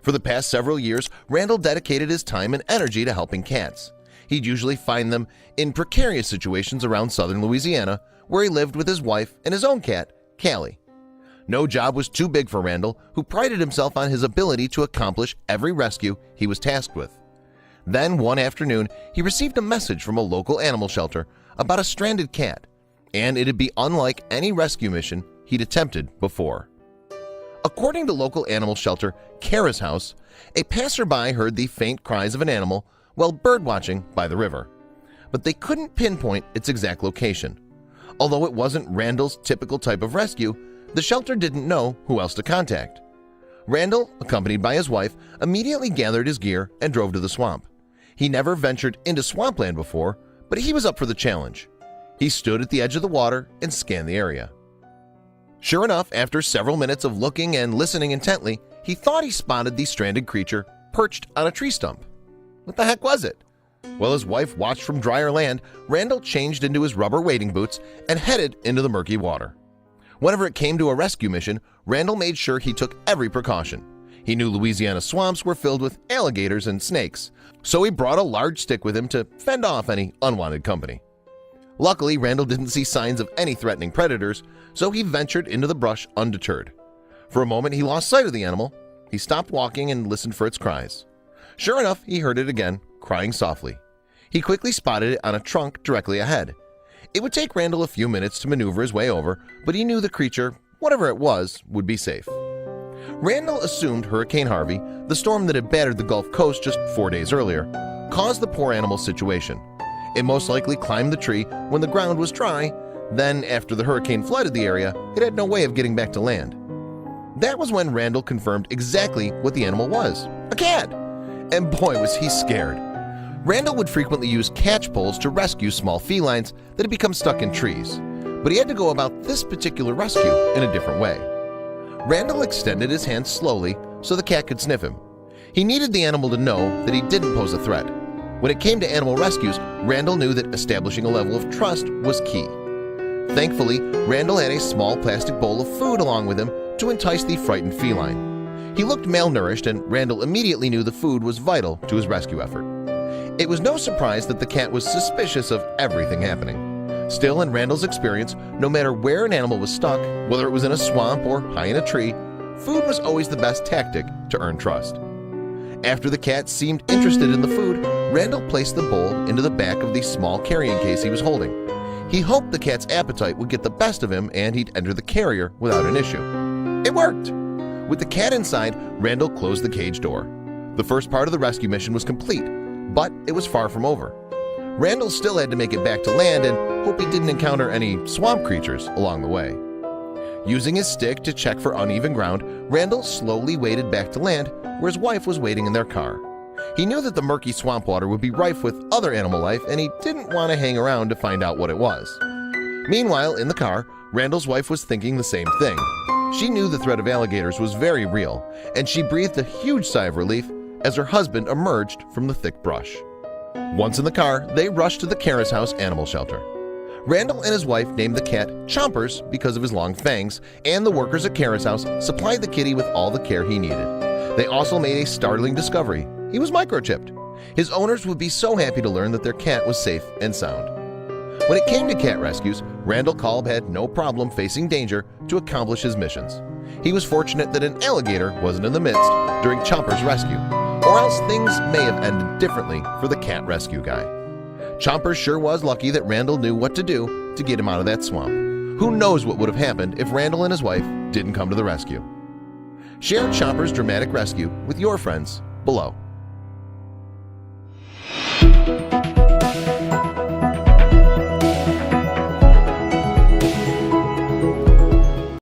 For the past several years, Randall dedicated his time and energy to helping cats. He'd usually find them in precarious situations around southern Louisiana, where he lived with his wife and his own cat, Callie. No job was too big for Randall, who prided himself on his ability to accomplish every rescue he was tasked with. Then one afternoon, he received a message from a local animal shelter about a stranded cat, and it'd be unlike any rescue mission he'd attempted before. According to local animal shelter Kara's House, a passerby heard the faint cries of an animal while birdwatching by the river, but they couldn't pinpoint its exact location. Although it wasn't Randall's typical type of rescue, the shelter didn't know who else to contact. Randall, accompanied by his wife, immediately gathered his gear and drove to the swamp. He never ventured into swampland before, but he was up for the challenge. He stood at the edge of the water and scanned the area. Sure enough, after several minutes of looking and listening intently, he thought he spotted the stranded creature perched on a tree stump. What the heck was it? While his wife watched from drier land, Randall changed into his rubber wading boots and headed into the murky water. Whenever it came to a rescue mission, Randall made sure he took every precaution. He knew Louisiana swamps were filled with alligators and snakes, so he brought a large stick with him to fend off any unwanted company. Luckily, Randall didn't see signs of any threatening predators, so he ventured into the brush undeterred. For a moment, he lost sight of the animal. He stopped walking and listened for its cries. Sure enough, he heard it again, crying softly. He quickly spotted it on a trunk directly ahead. It would take Randall a few minutes to maneuver his way over, but he knew the creature, whatever it was, would be safe. Randall assumed Hurricane Harvey, the storm that had battered the Gulf Coast just 4 days earlier, caused the poor animal's situation. It most likely climbed the tree when the ground was dry. Then, after the hurricane flooded the area, it had no way of getting back to land. That was when Randall confirmed exactly what the animal was – a cat! And boy, was he scared. Randall would frequently use catch poles to rescue small felines that had become stuck in trees, but he had to go about this particular rescue in a different way. Randall extended his hand slowly so the cat could sniff him. He needed the animal to know that he didn't pose a threat. When it came to animal rescues, Randall knew that establishing a level of trust was key. Thankfully, Randall had a small plastic bowl of food along with him to entice the frightened feline. He looked malnourished, and Randall immediately knew the food was vital to his rescue effort. It was no surprise that the cat was suspicious of everything happening. Still, in Randall's experience, no matter where an animal was stuck, whether it was in a swamp or high in a tree, food was always the best tactic to earn trust. After the cat seemed interested in the food, Randall placed the bowl into the back of the small carrying case he was holding. He hoped the cat's appetite would get the best of him and he'd enter the carrier without an issue. It worked! With the cat inside, Randall closed the cage door. The first part of the rescue mission was complete, but it was far from over. Randall still had to make it back to land and hope he didn't encounter any swamp creatures along the way. Using his stick to check for uneven ground, Randall slowly waded back to land where his wife was waiting in their car. He knew that the murky swamp water would be rife with other animal life, and he didn't want to hang around to find out what it was. Meanwhile, in the car, Randall's wife was thinking the same thing. She knew the threat of alligators was very real, and she breathed a huge sigh of relief as her husband emerged from the thick brush. Once in the car, they rushed to the Kara's House animal shelter. Randall and his wife named the cat Chompers because of his long fangs, and the workers at Kara's House supplied the kitty with all the care he needed. They also made a startling discovery. He was microchipped. His owners would be so happy to learn that their cat was safe and sound. When it came to cat rescues, Randall Kolb had no problem facing danger to accomplish his missions. He was fortunate that an alligator wasn't in the midst during Chompers' rescue, or else things may have ended differently for the cat rescue guy. Chompers sure was lucky that Randall knew what to do to get him out of that swamp. Who knows what would have happened if Randall and his wife didn't come to the rescue? Share Chompers' dramatic rescue with your friends below.